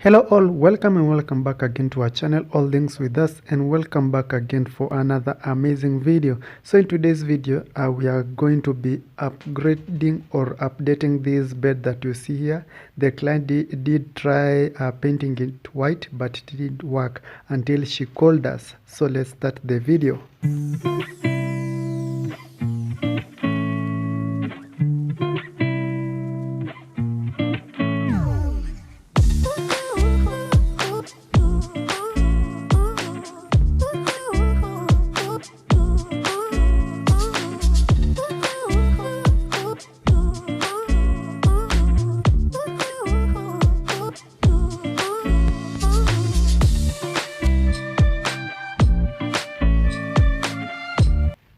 Hello all, welcome and welcome back again to our channel All Things With Us, and welcome back again for another amazing video. So in today's video we are going to be upgrading or updating this bed that you see here. The client did try painting it white, but it didn't work until she called us. So let's start the video.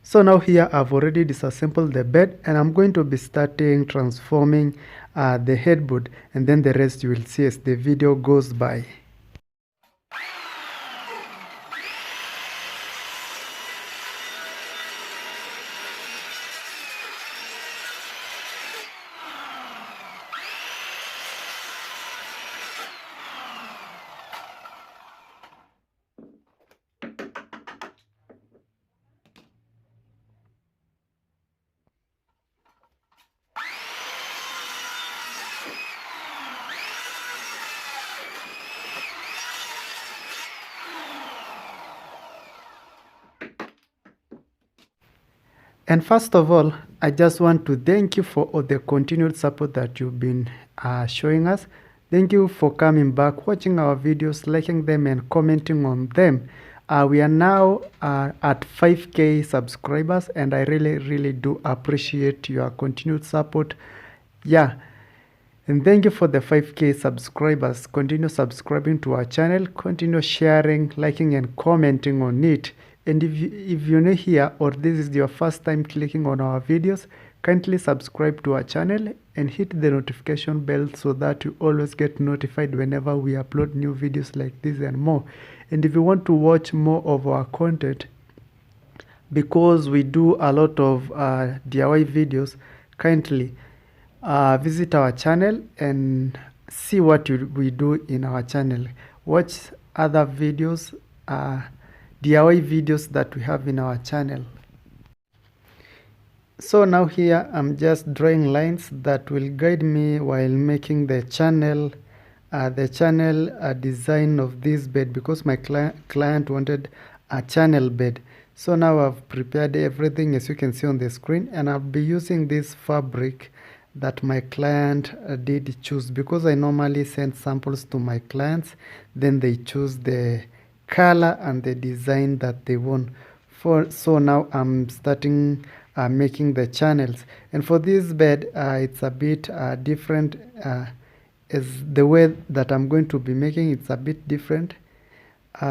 So now here I've already disassembled the bed, and I'm going to be starting transforming the headboard, and then the rest you will see as the video goes by. And first of all, I just want to thank you for all the continued support that you've been showing us. Thank you for coming back, watching our videos, liking them and commenting on them. We are now at 5K subscribers, and I really do appreciate your continued support. Yeah, and thank you for the 5K subscribers. Continue subscribing to our channel, continue sharing, liking and commenting on it. And if you're new here or this is your first time clicking on our videos, kindly subscribe to our channel and hit the notification bell so that you always get notified whenever we upload new videos like this and more. And if you want to watch more of our content, because we do a lot of DIY videos, kindly visit our channel and see what we do in our channel. Watch other videos, DIY videos that we have in our channel. So now here I'm just drawing lines that will guide me while making the channel design of this bed, because my client wanted a channel bed. So now I've prepared everything as you can see on the screen, and I'll be using this fabric that my client did choose, because I normally send samples to my clients, then they choose the color and the design that they want. So now I'm starting making the channels, and for this bed it's a bit different, as the way that I'm going to be making it's a bit different.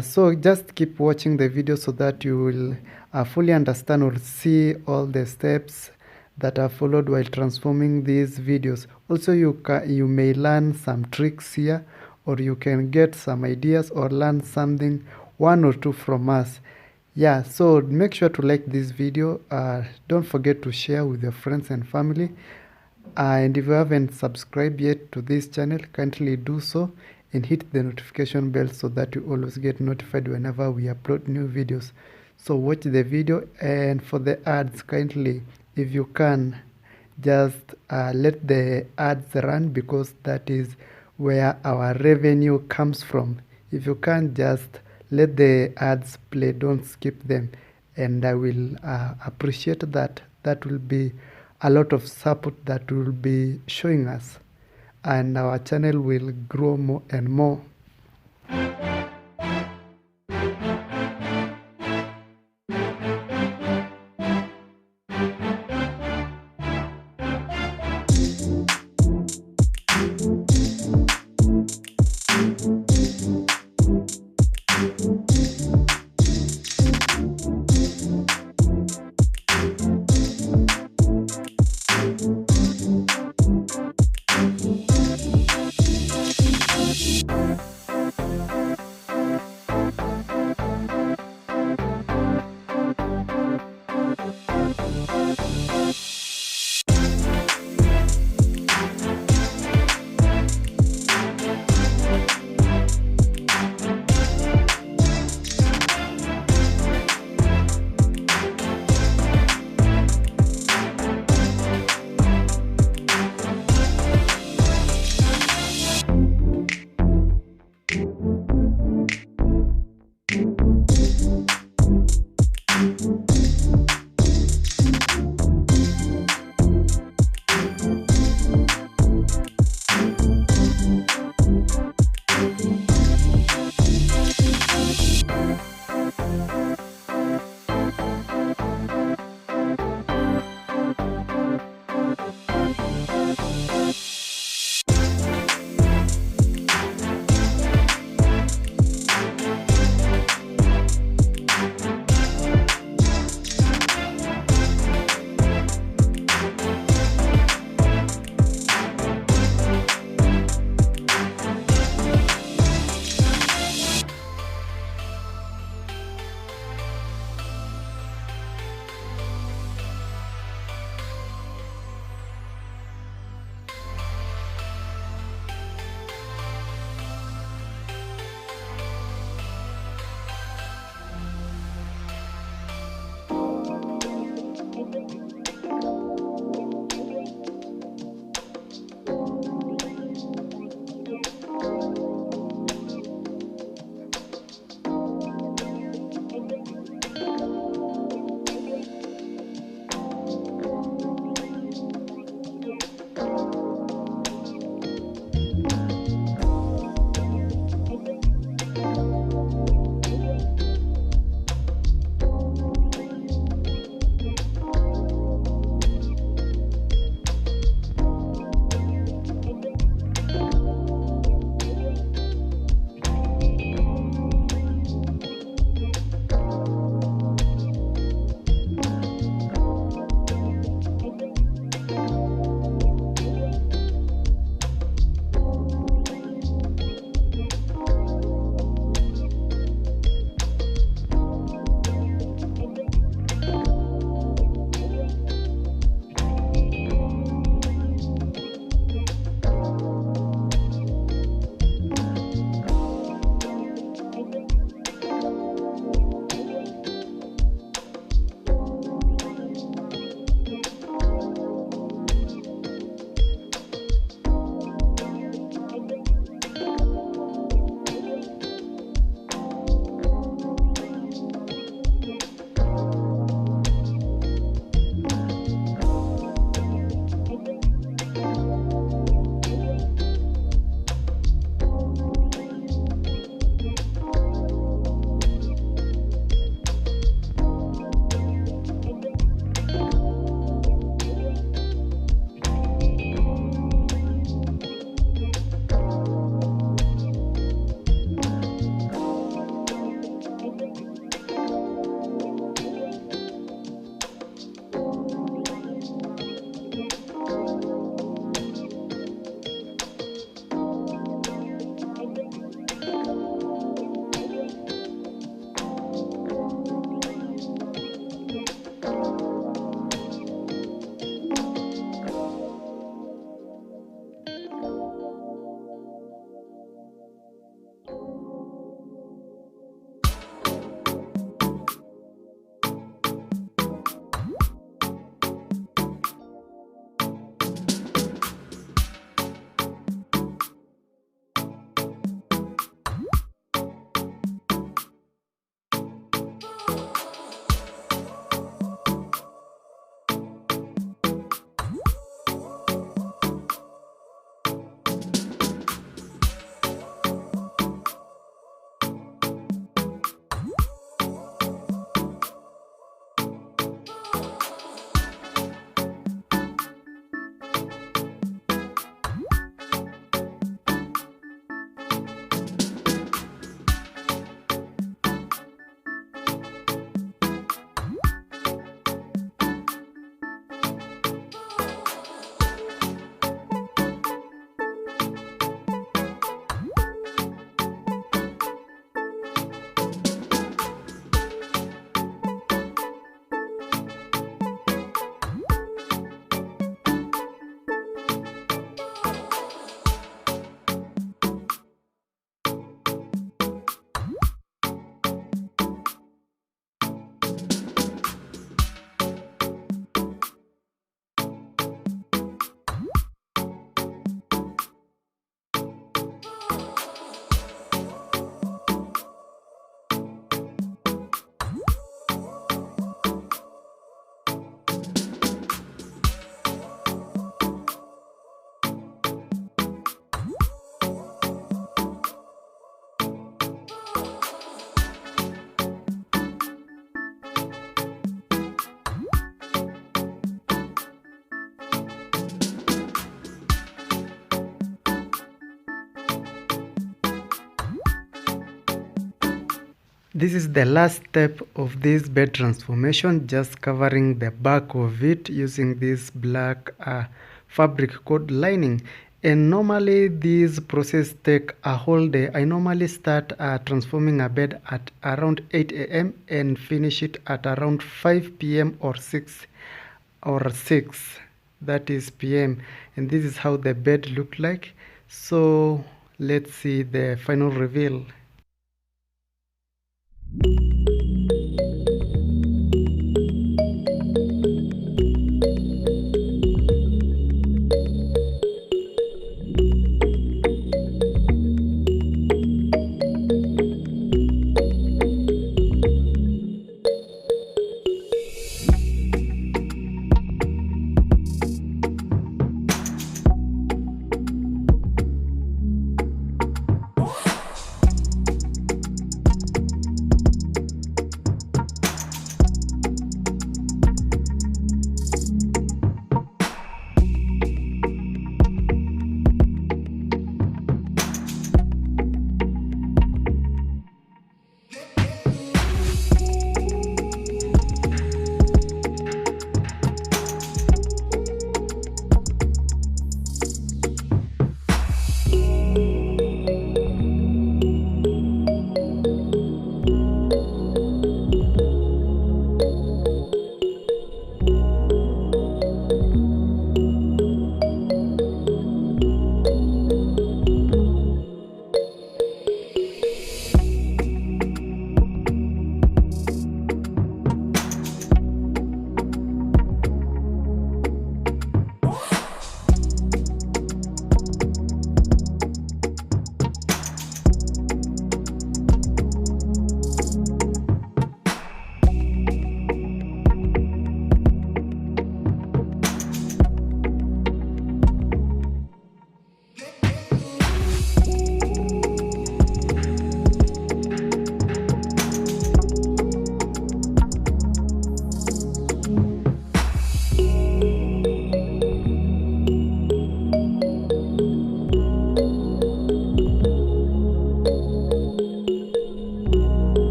So just keep watching the video so that you will fully understand or see all the steps that are followed while transforming these videos. Also you may learn some tricks here, or you can get some ideas or learn something, one or two from us. Yeah, so make sure to like this video. Don't forget to share with your friends and family, and if you haven't subscribed yet to this channel, kindly do so and hit the notification bell so that you always get notified whenever we upload new videos. So watch the video, and for the ads, kindly, if you can, just let the ads run, because that is where our revenue comes from. If you can't, just let the ads play, don't skip them, and I will appreciate that. That will be a lot of support that will be showing us, and our channel will grow more and more. this is the last step of this bed transformation, just covering the back of it using this black fabric called lining. And normally this process take a whole day. I normally start transforming a bed at around 8 a.m. and finish it at around 5 p.m. or 6 that is p.m. and this is how the bed looked like. So let's see the final reveal.